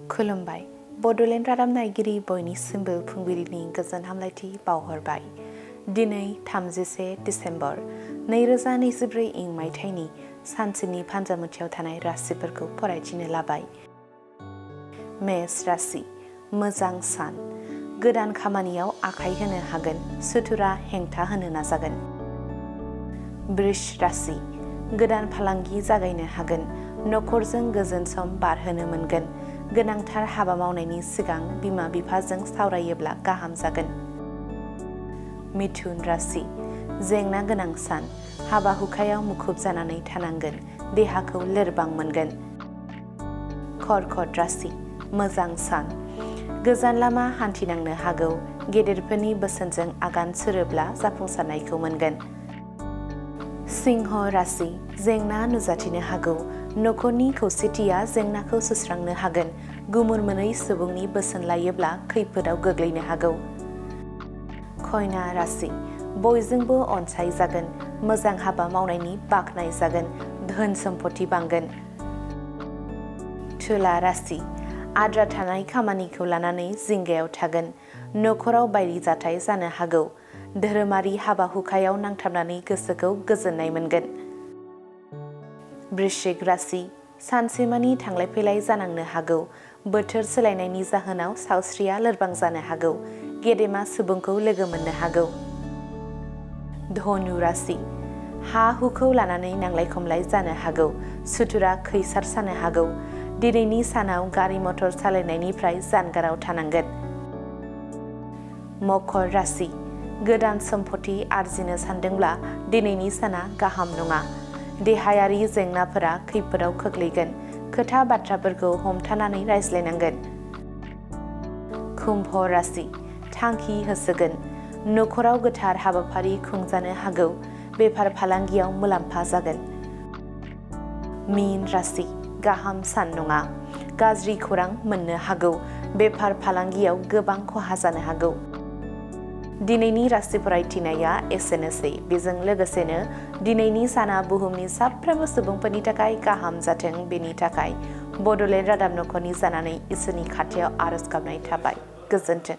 खुलुमबाय। बड'लेण्ड रादाब नायगिरि बयनिसिमबो फुंबिलिनि गोजोन हामलायथि बावहरबाय। दिनै 31 दिसेम्बर 2024 इं मायथाइनि सानसेनि फान्जामुथियाव थानाय राशिफोरखौ फरायथिनो लाबाय। मेष राशि, मोजां सान। गोदान खामानियाव आखाइ होनो हागोन, सुथुरा हेंथा होनो नाजागोन। वृष राशि, गोदान फालांगि जागायनो हागोन, नखरजों गोजोन सम बारहोनो मोनगोन। गोनांथार हाबा मावनायनि सिगां बिमा-बिफाजों सावरायोब्ला गाहाम जागोन। मिथुन राशि, जेंना गोनां सान। हाबा हुखायाव मुखुब जानानै थानांगोन, देहाखौ लोरबां मोनगोन। कर्कट राशि, मोजां सान। गोजान लामा हान्थिनांनो हागौ, गेदेरफोरनि बोसोनजों आगान सुरोब्ला जाफुंसारनायखौ मोनगोन। सिंह राशि, जेंना नुजाथिनो हागौ, नखरनि खौसेथिया जेंनाखौ सुस्रांनो हागोन। गुमुर मोनै सुबुंनि बोसोन लायोब्ला खैफोदाव गोग्लैनो हागौ। कन्या राशि, बयजोंबो अनसायजागोन, मोजां हाबा मावनायनि बाख्नाय जागोन, धोन सम्पति बांगोन। तुला राशि, आद्रा थानाय खामानिखौ लानानै जिंगायाव थागोन, नखराव बायदि जाथाय जानो हागौ। धोरोमारि हाबा हुखायाव नांथाबनानै गोसोखौ गोजोननाय मोनगोन। वृश्चिक राशि, सानसेमानि थांलाय फैलाय जानांनो हागौ, बोथोर सोलायनायनि जाहोनाव सावस्रिया लोरबां जानो हागौ, गेदेमा सुबुंखौ लोगो मोननो हागौ। धनु राशि, हा हुखौ लानानै नांलाय खमलाय जानो हागौ, सुथुरा खैसार सानो हागौ। दिनैनि सानाव गारि मटर सालायनायनिफ्राय जानगाराव थानांगोन। मकर राशि, गोदान सम्पति आरजिनो सानदोंब्ला दिनैनि साना गाहाम नङा। देहायारि जेंनाफोरा खैफोदाव खोख्लैगोन, खोथा बाथ्राफोरखौ हमथानानै रायज्लायनांगोन। कुम्भ राशि, थांखि होसोगोन, नखराव गोथार हाबाफारि खुंजानो हागौ, बेफार फालांगियाव मुलाम्फा जागोन। मीन राशि, गाहाम सान नङा, गाज्रि खौरां मोननो हागौ, बेफार फालांगियाव गोबां खहा जानो हागौ। दिनैनि राशि फरायथिनाया एसेनोसै। बेजों लोगोसेनो दिनैनि साना बुहुमनि साफ्रोमबो सुबुंफोरनि थाखाय गाहाम जाथों, बेनि थाखाय बड'लेण्ड रादाब नखरनि जानानै इसोरनि खाथियाव आरज गाबनाय थाबाय। गोजोन्थों।